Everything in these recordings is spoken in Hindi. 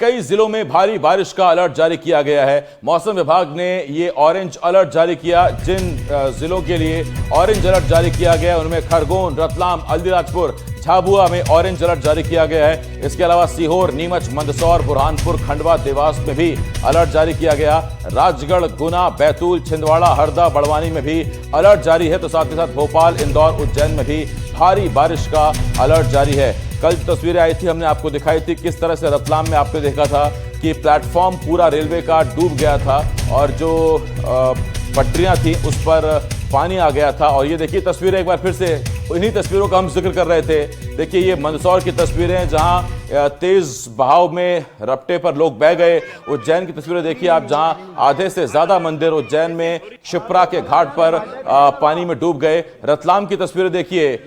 कई जिलों में भारी बारिश का अलर्ट जारी किया गया है। मौसम विभाग ने ये ऑरेंज अलर्ट जारी किया। जिन जिलों के लिए ऑरेंज अलर्ट जारी किया गया है उनमें खरगोन, रतलाम, अलीराजपुर, झाबुआ में ऑरेंज अलर्ट जारी किया गया है। इसके अलावा सीहोर, नीमच, मंदसौर, बुरहानपुर, खंडवा, देवास में भी अलर्ट जारी किया गया। राजगढ़, गुना, बैतूल, छिंदवाड़ा, हरदा, बड़वानी में भी अलर्ट जारी है। तो साथ ही साथ भोपाल, इंदौर, उज्जैन में भी भारी बारिश का अलर्ट जारी है। कल तस्वीरें आई थी, हमने आपको दिखाई थी किस तरह से रतलाम में आपने देखा था कि प्लेटफॉर्म पूरा रेलवे का डूब गया था और जो पटरियां थी उस पर पानी आ गया था। और ये देखिए तस्वीरें एक बार फिर से, इन्हीं तस्वीरों का हम जिक्र कर रहे थे। देखिए ये मंदसौर की तस्वीरें हैं जहां तेज बहाव में रपटे पर लोग बह गए। उज्जैन की तस्वीरें देखिए आप, जहां आधे से ज्यादा मंदिर उज्जैन में शिप्रा के घाट पर पानी में डूब गए। रतलाम की तस्वीरें देखिए,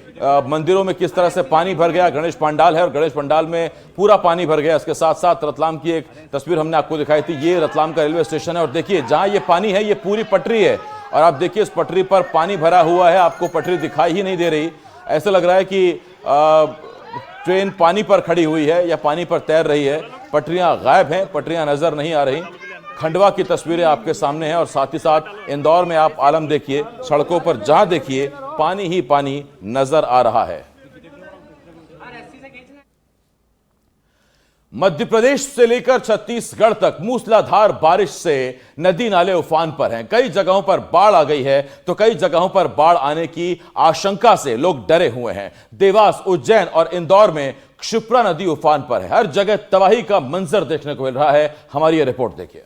मंदिरों में किस तरह से पानी भर गया। गणेश पंडाल है और गणेश पंडाल में पूरा पानी भर गया। इसके साथ साथ रतलाम की एक तस्वीर हमने आपको दिखाई थी, ये रतलाम का रेलवे स्टेशन है और देखिए जहां ये पानी है ये पूरी पटरी है और आप देखिए इस पटरी पर पानी भरा हुआ है। आपको पटरी दिखाई ही नहीं दे रही, ऐसा लग रहा है कि ट्रेन पानी पर खड़ी हुई है या पानी पर तैर रही है। पटरियां गायब हैं, पटरियां नजर नहीं आ रही। खंडवा की तस्वीरें आपके सामने हैं और साथ ही साथ इंदौर में आप आलम देखिए, सड़कों पर जहां देखिए पानी ही पानी नजर आ रहा है। मध्य प्रदेश से लेकर छत्तीसगढ़ तक मूसलाधार बारिश से नदी नाले उफान पर हैं। कई जगहों पर बाढ़ आ गई है तो कई जगहों पर बाढ़ आने की आशंका से लोग डरे हुए हैं। देवास, उज्जैन और इंदौर में क्षिप्रा नदी उफान पर है। हर जगह तबाही का मंजर देखने को मिल रहा है। हमारी यह रिपोर्ट देखिए।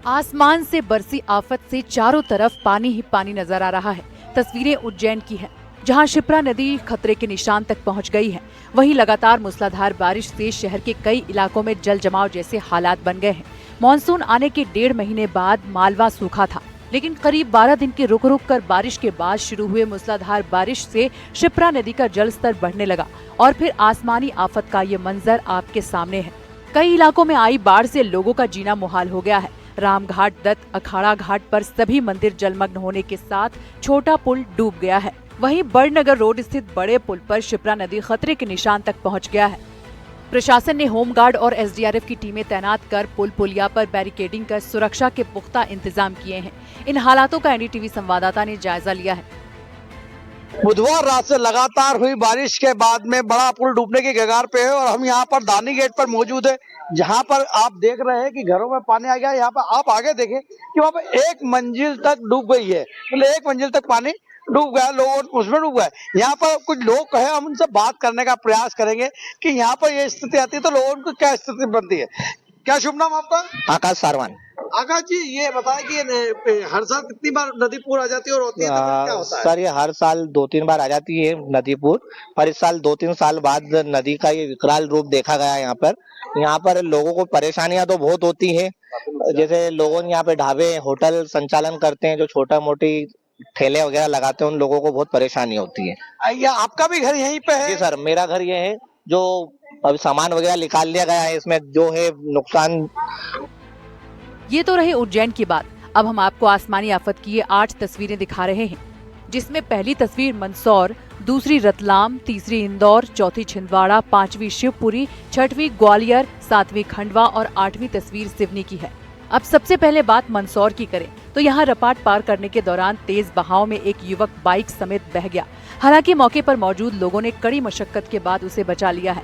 आसमान से बरसी आफत से चारों तरफ पानी ही पानी नजर आ रहा है। तस्वीरें उज्जैन की हैं, जहां शिप्रा नदी खतरे के निशान तक पहुंच गई है। वहीं लगातार मूसलाधार बारिश से शहर के कई इलाकों में जल जमाव जैसे हालात बन गए हैं। मानसून आने के 1.5 महीने बाद मालवा सूखा था, लेकिन करीब 12 दिन की रुक रुक कर बारिश के बाद शुरू हुए मूसलाधार बारिश से शिप्रा नदी का जल स्तर बढ़ने लगा और फिर आसमानी आफत का ये मंजर आपके सामने है। कई इलाकों में आई बाढ़ से लोगों का जीना मुहाल हो गया है। रामघाट, दत्त, अखाड़ा घाट पर सभी मंदिर जलमग्न होने के साथ छोटा पुल डूब गया है। वहीं बड़नगर रोड स्थित बड़े पुल पर शिप्रा नदी खतरे के निशान तक पहुंच गया है। प्रशासन ने होमगार्ड और एसडीआरएफ की टीमें तैनात कर पुल पुलिया पर बैरिकेडिंग कर सुरक्षा के पुख्ता इंतजाम किए हैं। इन हालातों का एनडीटीवी संवाददाता ने जायजा लिया है। बुधवार रात से लगातार हुई बारिश के बाद में बड़ा पुल डूबने की कगार पे है और हम यहाँ पर दानी गेट पर मौजूद है, जहाँ पर आप देख रहे हैं कि घरों में पानी आ गया। यहाँ पर आप आगे देखें कि वहाँ पर 1 मंजिल तक डूब गई है, मतलब 1 मंजिल तक पानी डूब गया, लोग उसमें डूब गए। यहाँ पर कुछ लोग हैं, हम उनसे बात करने का प्रयास करेंगे कि यहाँ पर ये स्थिति आती है तो लोगों को क्या स्थिति बनती है। क्या शुभ नाम आपका? आकाश सारवान। आकाश जी, ये बताएं कि हर साल कितनी बार नदी पूर आ जाती है और होती है तो क्या होता है? सर ये हर साल 2-3 बार आ जाती है नदी पूर, पर इस साल 2-3 साल बाद नदी का ये विकराल रूप देखा गया। यहाँ पर लोगों को परेशानियां तो बहुत होती है। जैसे लोगों यहाँ पे ढाबे, होटल संचालन करते हैं, जो छोटा मोटी ठेले वगैरह लगाते हैं, उन लोगों को बहुत परेशानी होती है। या आपका भी घर यहीं पे है? जी सर, मेरा घर ये है। जो अभी सामान वगैरह निकाल लिया गया है, इसमें जो है नुकसान। ये तो रहे उज्जैन की बात। अब हम आपको आसमानी आफत की ये 8 तस्वीरें दिखा रहे हैं, जिसमें पहली तस्वीर मंदसौर, दूसरी रतलाम, तीसरी इंदौर, चौथी छिंदवाड़ा, 5वीं शिवपुरी, 6वीं ग्वालियर, 7वीं खंडवा और 8वीं तस्वीर सिवनी की है। अब सबसे पहले बात मंदसौर की करें तो यहाँ रपाट पार करने के दौरान तेज बहाव में एक युवक बाइक समेत बह गया। हालांकि मौके पर मौजूद लोगों ने कड़ी मशक्कत के बाद उसे बचा लिया है।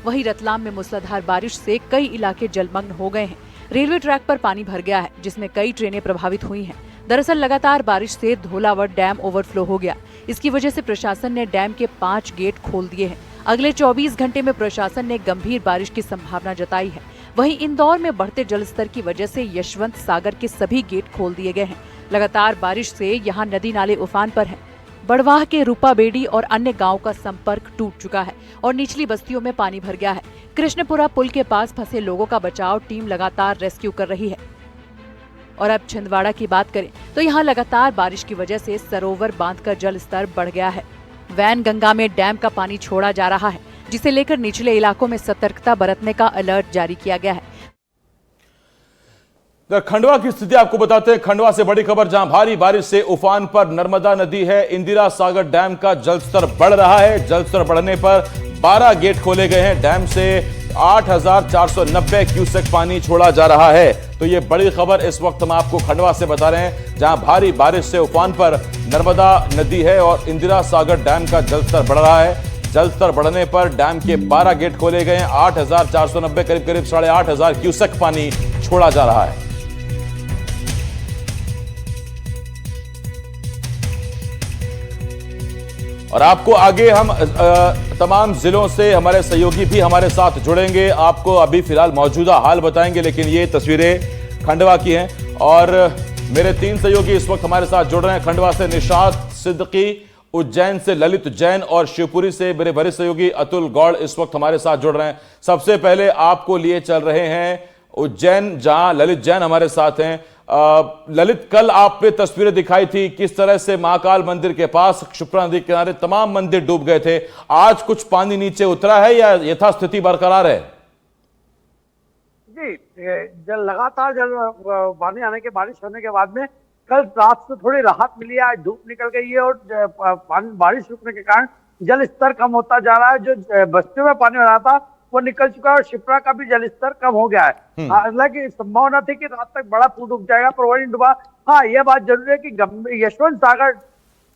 वहीं रतलाम में मूसलाधार बारिश से कई इलाके जलमग्न हो गए हैं। रेलवे ट्रैक पर पानी भर गया है, जिसमें कई ट्रेनें प्रभावित हुई हैं। दरअसल लगातार बारिश से धोलावड़ डैम ओवरफ्लो हो गया। इसकी वजह से प्रशासन ने डैम के 5 गेट खोल दिए हैं। अगले 24 घंटे में प्रशासन ने गंभीर बारिश की संभावना जताई है। वहीं इंदौर में बढ़ते जलस्तर की वजह से यशवंत सागर के सभी गेट खोल दिए गए हैं। लगातार बारिश से यहाँ नदी नाले उफान पर हैं। बड़वाह के रूपाबेड़ी और अन्य गांव का संपर्क टूट चुका है और निचली बस्तियों में पानी भर गया है। कृष्णपुरा पुल के पास फंसे लोगों का बचाव टीम लगातार रेस्क्यू कर रही है। और अब छिंदवाड़ा की बात करें तो यहाँ लगातार बारिश की वजह से सरोवर बांध का जल स्तर बढ़ गया है। वैनगंगा में डैम का पानी छोड़ा जा रहा है, जिसे लेकर निचले इलाकों में सतर्कता बरतने का अलर्ट जारी किया गया है। खंडवा की स्थिति आपको बताते हैं। खंडवा से बड़ी खबर, जहां भारी बारिश से उफान पर नर्मदा नदी है। इंदिरा सागर डैम का जलस्तर बढ़ रहा है। जलस्तर बढ़ने पर 12 गेट खोले गए हैं। डैम से 8,490 क्यूसेक पानी छोड़ा जा रहा है। तो ये बड़ी खबर इस वक्त हम आपको खंडवा से बता रहे हैं, जहां भारी बारिश से उफान पर नर्मदा नदी है और इंदिरा सागर डैम का जलस्तर बढ़ रहा है। जलस्तर बढ़ने पर डैम के 12 गेट खोले गए हैं। 8,490 करीब 8,500 क्यूसेक पानी छोड़ा जा रहा है। और आपको आगे हम तमाम जिलों से हमारे सहयोगी भी हमारे साथ जुड़ेंगे, आपको अभी फिलहाल मौजूदा हाल बताएंगे। लेकिन ये तस्वीरें खंडवा की हैं और मेरे 3 सहयोगी इस वक्त हमारे साथ जुड़ रहे हैं। खंडवा से निशात सिद्दीकी, उज्जैन से ललित जैन और शिवपुरी से मेरे वरिष्ठ सहयोगी अतुल गौड़ इस वक्त हमारे साथ जुड़ रहे हैं। सबसे पहले आपको लिए चल रहे हैं उज्जैन, जहां ललित जैन हमारे साथ हैं। ललित, कल आपने तस्वीरें दिखाई थी किस तरह से महाकाल मंदिर के पास क्षिप्रा नदी के किनारे तमाम मंदिर डूब गए थे। आज कुछ पानी नीचे उतरा है या यथास्थिति बरकरार है? जी, लगातार पानी आने के, बारिश होने के बाद में कल रात से थोड़ी राहत मिली है। आज धूप निकल गई है और बारिश रुकने के कारण जल स्तर कम होता जा रहा है। जो बस्तियों में पानी हो रहा था वो निकल चुका है और शिप्रा का भी जलस्तर कम हो गया है। हालांकि संभावना थी कि रात तक बड़ा पुल डूब जाएगा, पर वही डूबा। हाँ, यह बात जरूरी है कि यशवंत सागर,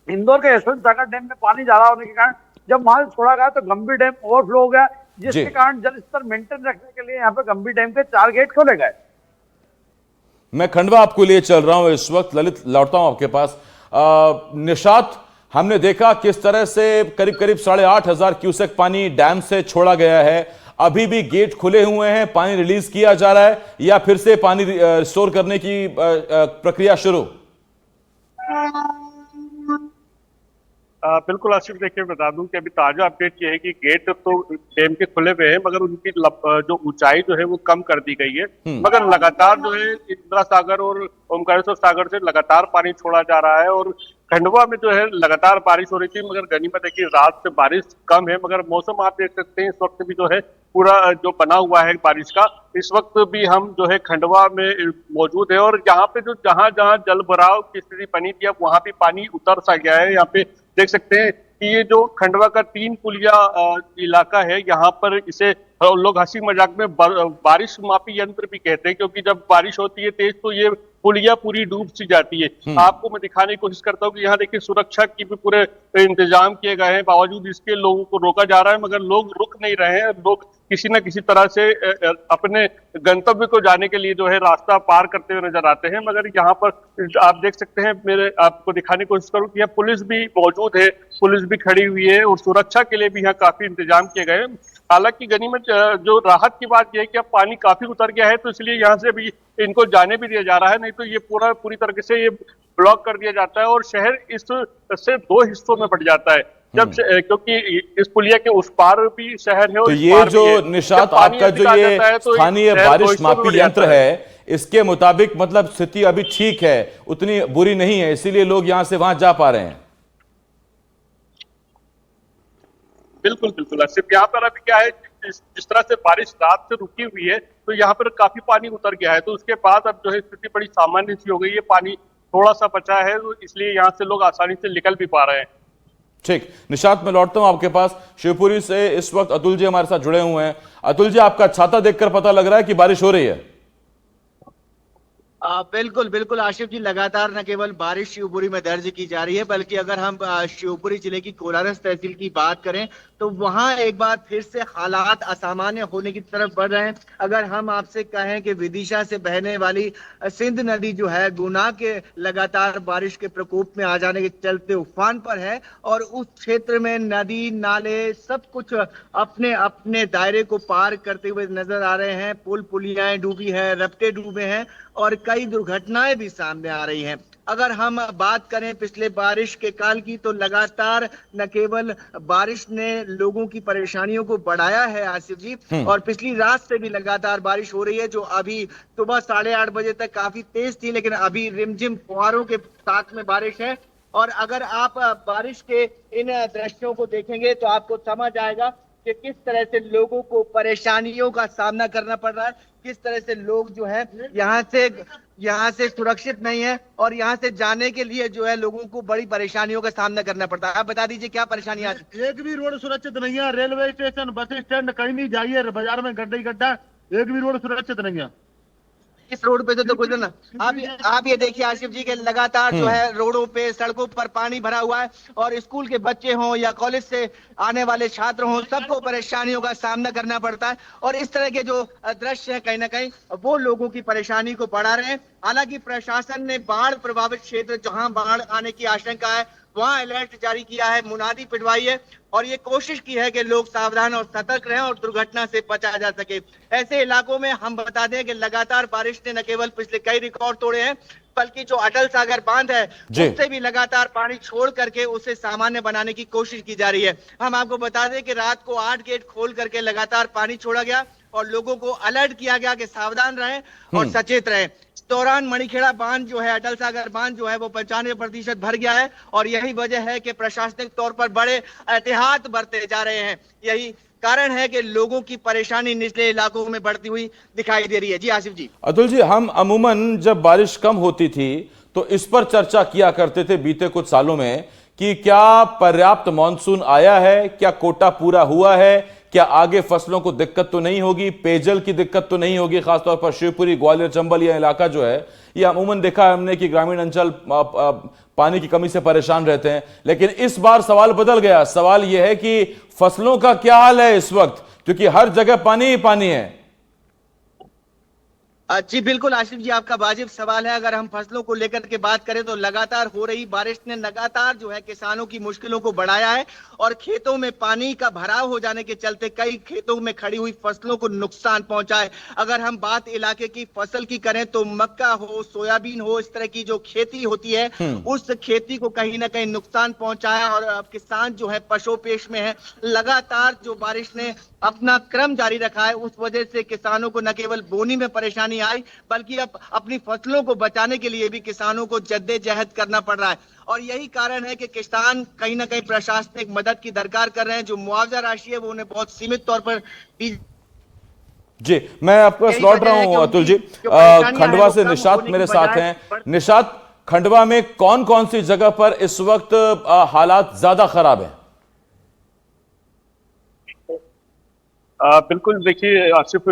इंदौर के यशवंत सागर डैम में पानी ज्यादा होने के कारण जब माल छोड़ा गया तो गंभीर डैम ओवरफ्लो हो गया, जिसके कारण जलस्तर मेंटेन रखने के लिए यहाँ पे गंभीर डैम के 4 गेट खोले गए। मैं खंडवा आपको लिए चल रहा हूं इस वक्त। ललित, लौटता हूं आपके पास। निशात, हमने देखा किस तरह से करीब 8,500 क्यूसेक पानी डैम से छोड़ा गया है। अभी भी गेट खुले हुए हैं, पानी रिलीज किया जा रहा है या फिर से पानी रिस्टोर करने की प्रक्रिया शुरू? बिल्कुल आसिफ, देखिए बता दूं कि अभी ताजा अपडेट ये है कि गेट तो डैम के खुले हुए हैं, मगर उनकी जो ऊंचाई जो है वो कम कर दी गई है। मगर लगातार जो है इंदिरा सागर और ओमकारेश्वर सागर से लगातार पानी छोड़ा जा रहा है और खंडवा में जो है लगातार बारिश हो रही थी। मगर गनीमत है कि रात से बारिश कम है, मगर मौसम आप देख सकते हैं इस वक्त भी जो है पूरा जो बना हुआ है बारिश का। इस वक्त भी हम जो है खंडवा में मौजूद है और यहाँ पे जो जहां जहां जल भराव की स्थिति बनी थी अब वहां भी पानी उतर सा गया है। यहाँ पे देख सकते हैं कि ये जो खंडवा का 3 पुलिया इलाका है, यहाँ पर इसे लोग हंसी मजाक में बारिश मापी यंत्र भी कहते हैं, क्योंकि जब बारिश होती है तेज तो ये पुलिया पूरी डूब सी जाती है। आपको मैं दिखाने की कोशिश करता हूँ कि यहाँ देखिए सुरक्षा की भी पूरे इंतजाम किए गए हैं, बावजूद इसके लोगों को रोका जा रहा है, मगर लोग रुक नहीं रहे हैं। लोग किसी न किसी तरह से अपने गंतव्य को जाने के लिए जो है रास्ता पार करते हुए नजर आते हैं। मगर यहाँ पर आप देख सकते हैं, मेरे आपको दिखाने की कोशिश करूँ कि यहाँ पुलिस भी मौजूद है, पुलिस भी खड़ी हुई है और सुरक्षा के लिए भी यहाँ काफी इंतजाम किए गए हैं। हालांकि गनीमत जो राहत की बात यह है कि अब पानी काफी उतर गया है, तो इसलिए यहाँ से भी इनको जाने भी दिया जा रहा है, नहीं तो ये पूरी तरीके से ये ब्लॉक कर दिया जाता है और शहर इससे 2 हिस्सों में बढ़ जाता है। जब क्योंकि इस पुलिया के उस पार भी शहर है और तो ये जो निशात आपका जो ये स्थानीय बारिश मापी यंत्र है, इसके मुताबिक मतलब स्थिति अभी ठीक है, उतनी बुरी नहीं है, इसीलिए लोग यहां से वहां जा पा रहे हैं। बिल्कुल बिल्कुल, सिर्फ यहाँ पर अभी क्या है, जिस तरह से बारिश रात से रुकी हुई है तो यहाँ पर काफी पानी उतर गया है, तो उसके बाद अब जो है स्थिति बड़ी सामान्य सी हो गई है। पानी थोड़ा सा बचा है, तो इसलिए यहाँ से लोग आसानी से निकल भी पा रहे हैं। ठीक, निशात मैं लौटता हूं आपके पास। शिवपुरी से इस वक्त अतुल जी हमारे साथ जुड़े हुए हैं। अतुल जी, आपका छाता देखकर पता लग रहा है कि बारिश हो रही है। बिल्कुल बिल्कुल आशिफ जी, लगातार न केवल बारिश शिवपुरी में दर्ज की जा रही है, बल्कि अगर हम शिवपुरी जिले की कोलारस तहसील की बात करें तो वहां एक बार फिर से हालात असामान्य होने की तरफ बढ़ रहे हैं। अगर हम आपसे कहें कि विदिशा से बहने वाली सिंध नदी जो है गुना के लगातार बारिश के प्रकोप में आ जाने के चलते उफान पर है और उस क्षेत्र में नदी नाले सब कुछ अपने अपने दायरे को पार करते हुए नजर आ रहे हैं। पुल पुलियाएं डूबी है, रपटे डूबे हैं और कई दुर्घटनाएं भी सामने आ रही हैं। अगर हम बात करें पिछले बारिश के काल की, तो लगातार न केवल बारिश ने लोगों की परेशानियों को बढ़ाया है आसिफ जी, और पिछली रात से भी लगातार बारिश हो रही है, जो अभी सुबह 8:30 बजे तक काफी तेज थी, लेकिन अभी रिमझिम फुहारों के साथ में बारिश है। और अगर आप बारिश के इन दृश्यों को देखेंगे तो आपको समझ आएगा कि किस तरह से लोगों को परेशानियों का सामना करना पड़ रहा है, किस तरह से लोग जो है यहाँ से सुरक्षित नहीं है, और यहाँ से जाने के लिए जो है लोगों को बड़ी परेशानियों का सामना करना पड़ता है। आप बता दीजिए क्या परेशानी आ रही है? एक भी रोड सुरक्षित नहीं है, रेलवे स्टेशन, बस स्टैंड, कहीं नहीं जाइए, बाजार में गड्ढा ही गड्ढा, एक भी रोड सुरक्षित नहीं है। इस रोड पे तो गुजरना, आप ये देखिए आसिफ जी के लगातार जो है रोडों पे, सड़कों पर पानी भरा हुआ है, और स्कूल के बच्चे हों या कॉलेज से आने वाले छात्र हों, सबको परेशानियों का सामना करना पड़ता है। और इस तरह के जो दृश्य है कहीं ना कहीं वो लोगों की परेशानी को बढ़ा रहे हैं। हालांकि प्रशासन ने बाढ़ प्रभावित क्षेत्र जहां बाढ़ आने की आशंका है वहां अलर्ट जारी किया है, मुनादी पिटवाई है, और ये कोशिश की है कि लोग सावधान और सतर्क रहें और दुर्घटना से बचा जा सके। ऐसे इलाकों में हम बता दें कि लगातार बारिश ने न केवल पिछले कई रिकॉर्ड तोड़े हैं, बल्कि जो अटल सागर बांध है उससे भी लगातार पानी छोड़ करके उसे सामान्य बनाने की कोशिश की जा रही है। हम आपको बता दें कि रात को 8 गेट खोल करके लगातार पानी छोड़ा गया और लोगों को अलर्ट किया गया कि सावधान रहें और सचेत रहें। इस दौरान मणिखेड़ा बांध जो है, अटल सागर बांध जो है, वो 95% भर गया है, और यही वजह है कि प्रशासनिक तौर पर बड़े एहतियात बरते जा रहे हैं। यही कारण है कि लोगों की परेशानी निचले इलाकों में बढ़ती हुई दिखाई दे रही है। जी आसिफ जी। अतुल जी, हम अमूमन जब बारिश कम होती थी तो इस पर चर्चा किया करते थे बीते कुछ सालों में कि क्या पर्याप्त मानसून आया है, क्या कोटा पूरा हुआ है, क्या आगे फसलों को दिक्कत तो नहीं होगी, पेयजल की दिक्कत तो नहीं होगी। खासतौर पर शिवपुरी, ग्वालियर, चंबल यह इलाका जो है, ये अमूमन देखा है हमने कि ग्रामीण अंचल पानी की कमी से परेशान रहते हैं। लेकिन इस बार सवाल बदल गया। सवाल यह है कि फसलों का क्या हाल है इस वक्त, क्योंकि हर जगह पानी ही पानी है। जी बिल्कुल आसिफ जी, आपका वाजिब सवाल है। अगर हम फसलों को लेकर के बात करें तो लगातार हो रही बारिश ने लगातार जो है किसानों की मुश्किलों को बढ़ाया है, और खेतों में पानी का भराव हो जाने के चलते कई खेतों में खड़ी हुई फसलों को नुकसान पहुंचा है। अगर हम बात इलाके की फसल की करें तो मक्का हो, सोयाबीन हो, इस तरह की जो खेती होती है उस खेती को कहीं ना कहीं नुकसान पहुंचा है, और अब किसान जो है पशोपेश में है। लगातार जो बारिश ने अपना क्रम जारी रखा है उस वजह से किसानों को न केवल बोनी में परेशानी आई, बल्कि अब अपनी फसलों को बचाने के लिए भी किसानों को जद्दोजहद करना पड़ रहा है। और यही कारण है कि किसान कहीं ना कहीं प्रशासनिक मदद की दरकार कर रहे हैं। जो मुआवजा राशि है वो उन्हें बहुत सीमित तौर पर दी। जी, मैं आपको लौट रहा हूं अतुल जी। खंडवा से निशात मेरे साथ हैं। निशात, खंडवा में कौन कौन सी जगह पर इस वक्त हालात ज्यादा खराब हैं? बिल्कुल, देखिए आसिफ,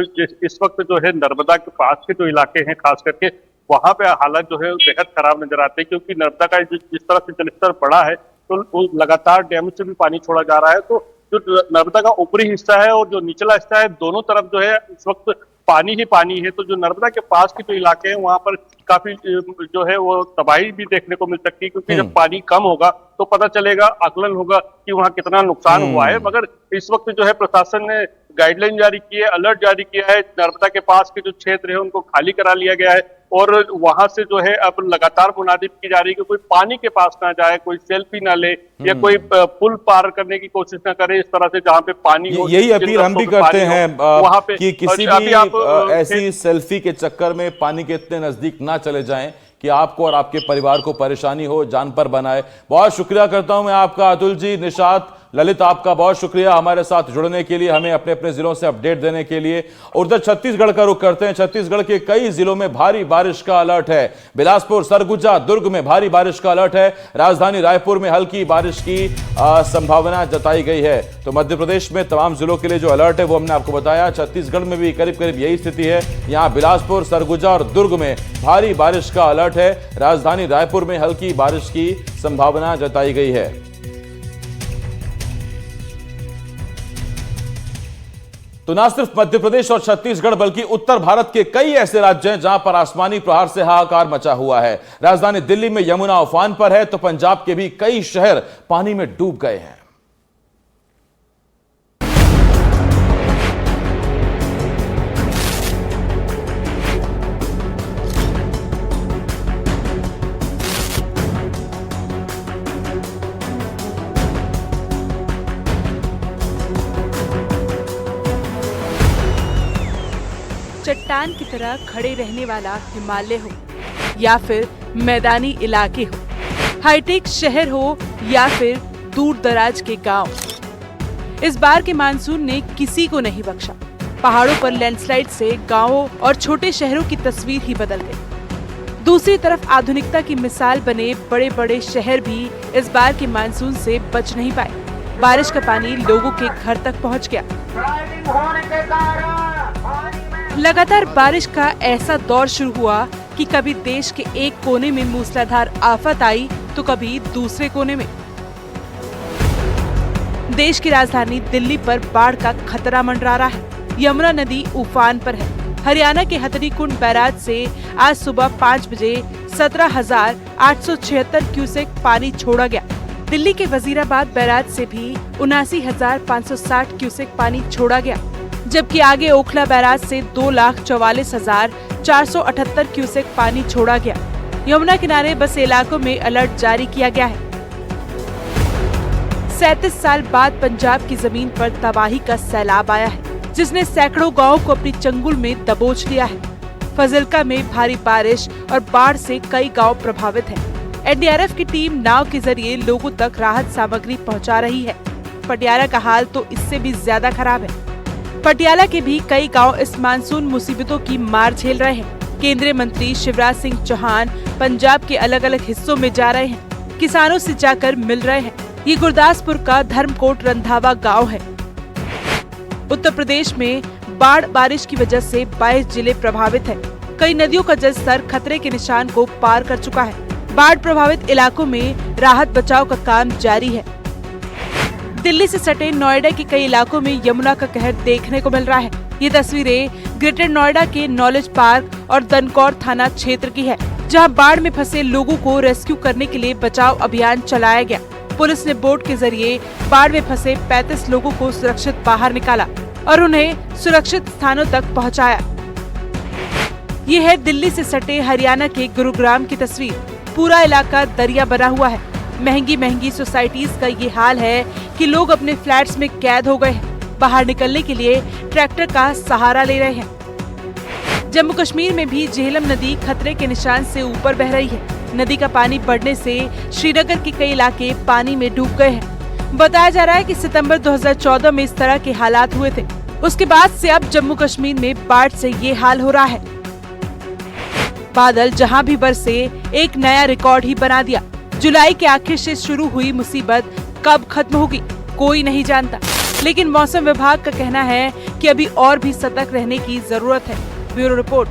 इस वक्त जो है नर्मदा के पास के जो इलाके हैं खास करके वहां पे हालात जो है बेहद खराब नजर आते हैं, क्योंकि नर्मदा का जिस तरह से जलस्तर बढ़ा है तो लगातार डैम से भी पानी छोड़ा जा रहा है। तो जो नर्मदा का ऊपरी हिस्सा है और जो निचला हिस्सा है, दोनों तरफ जो है इस वक्त पानी ही पानी है। तो जो नर्मदा के पास के जो इलाके हैं वहां पर काफी जो है वो तबाही भी देखने को मिल सकती है, क्योंकि जब पानी कम होगा तो पता चलेगा, आकलन होगा कि वहां कितना नुकसान हुआ है। मगर इस वक्त जो है प्रशासन ने गाइडलाइन जारी की है, अलर्ट जारी किया है। नर्मदा के पास के जो क्षेत्र है उनको खाली करा लिया गया है, और वहां से जो है अब लगातार मुनादी की जा रही है कि कोई पानी के पास ना जाए, कोई सेल्फी ना ले, या कोई पुल पार करने की कोशिश ना करे इस तरह से जहां पे पानी हो। यही अपील हम भी करते हैं वहां पे कि किसी भी ऐसी सेल्फी के चक्कर में पानी के इतने नजदीक ना चले जाएं कि आपको और आपके परिवार को परेशानी हो, जान पर बनाए। बहुत शुक्रिया करता हूं मैं आपका अतुल जी। निशात, ललित, आपका बहुत शुक्रिया हमारे साथ जुड़ने के लिए, हमें अपने अपने जिलों से अपडेट देने के लिए। और उधर छत्तीसगढ़ का रुख करते हैं। छत्तीसगढ़ के कई जिलों में भारी बारिश का अलर्ट है। बिलासपुर, सरगुजा, दुर्ग में भारी बारिश का अलर्ट है। राजधानी रायपुर में हल्की बारिश की संभावना जताई गई है। तो मध्य प्रदेश में तमाम जिलों के लिए जो अलर्ट है वो हमने आपको बताया। छत्तीसगढ़ में भी करीब करीब यही स्थिति है। यहां बिलासपुर, सरगुजा और दुर्ग में भारी बारिश का अलर्ट है। राजधानी रायपुर में हल्की बारिश की संभावना जताई गई है। तो न सिर्फ मध्य प्रदेश और छत्तीसगढ़ बल्कि उत्तर भारत के कई ऐसे राज्य हैं जहां पर आसमानी प्रहार से हाहाकार मचा हुआ है। राजधानी दिल्ली में यमुना उफान पर है, तो पंजाब के भी कई शहर पानी में डूब गए हैं। चट्टान की तरह खड़े रहने वाला हिमालय हो या फिर मैदानी इलाके हो, हाईटेक शहर हो या फिर दूर दराज के गांव, इस बार के मानसून ने किसी को नहीं बख्शा। पहाड़ों पर लैंडस्लाइड से गांवों और छोटे शहरों की तस्वीर ही बदल गई। दूसरी तरफ आधुनिकता की मिसाल बने बड़े बड़े शहर भी इस बार के मानसून से बच नहीं पाए। बारिश का पानी लोगों के घर तक पहुंच गया। लगातार बारिश का ऐसा दौर शुरू हुआ कि कभी देश के एक कोने में मूसलाधार आफत आई तो कभी दूसरे कोने में। देश की राजधानी दिल्ली पर बाढ़ का खतरा मंडरा रहा है। यमुना नदी उफान पर है। हरियाणा के हथनीकुंड बैराज से आज सुबह 5 बजे 17,876 क्यूसेक पानी छोड़ा गया। दिल्ली के वजीराबाद बैराज से भी 79,560 क्यूसेक पानी छोड़ा गया, जबकि आगे ओखला बैराज से 2,44,478 क्यूसेक पानी छोड़ा गया। यमुना किनारे बसे इलाकों में अलर्ट जारी किया गया है। 37 साल बाद पंजाब की जमीन पर तबाही का सैलाब आया है, जिसने सैकड़ों गांवों को अपनी चंगुल में दबोच लिया है। फजिल्का में भारी बारिश और बाढ़ से कई गांव प्रभावित हैं। एनडीआरएफ की टीम नाव के जरिए लोगों तक राहत सामग्री पहुंचा रही है। पटियाला का हाल तो इससे भी ज्यादा खराब है। पटियाला के भी कई गांव इस मानसून मुसीबतों की मार झेल रहे हैं। केंद्रीय मंत्री शिवराज सिंह चौहान पंजाब के अलग अलग हिस्सों में जा रहे हैं, किसानों से जाकर मिल रहे हैं। ये गुरदासपुर का धर्मकोट रंधावा गाँव है। उत्तर प्रदेश में बाढ़ बारिश की वजह से 22 जिले प्रभावित हैं। कई नदियों का जलस्तर खतरे के निशान को पार कर चुका है। बाढ़ प्रभावित इलाकों में राहत बचाव का काम जारी है। दिल्ली से सटे नोएडा के कई इलाकों में यमुना का कहर देखने को मिल रहा है। ये तस्वीरें ग्रेटर नोएडा के नॉलेज पार्क और दनकौर थाना क्षेत्र की है, जहां बाढ़ में फंसे लोगों को रेस्क्यू करने के लिए बचाव अभियान चलाया गया। पुलिस ने बोट के जरिए बाढ़ में फंसे 35 लोगों को सुरक्षित बाहर निकाला और उन्हें सुरक्षित स्थानों तक पहुंचाया। ये है दिल्ली से सटे हरियाणा के गुरुग्राम की तस्वीर। पूरा इलाका दरिया बना हुआ है। महंगी महंगी सोसाइटीज का ये हाल है कि लोग अपने फ्लैट्स में कैद हो गए हैं। बाहर निकलने के लिए ट्रैक्टर का सहारा ले रहे हैं। जम्मू कश्मीर में भी झेलम नदी खतरे के निशान से ऊपर बह रही है। नदी का पानी बढ़ने से श्रीनगर के कई इलाके पानी में डूब गए हैं। बताया जा रहा है कि सितंबर 2014 में इस तरह के हालात हुए थे। उसके बाद से अब जम्मू कश्मीर में बाढ़ से ये हाल हो रहा है। बादल जहां भी बरसे एक नया रिकॉर्ड ही बना दिया। जुलाई के आखिर से शुरू हुई मुसीबत कब खत्म होगी कोई नहीं जानता, लेकिन मौसम विभाग का कहना है कि अभी और भी सतर्क रहने की जरूरत है। Bureau report.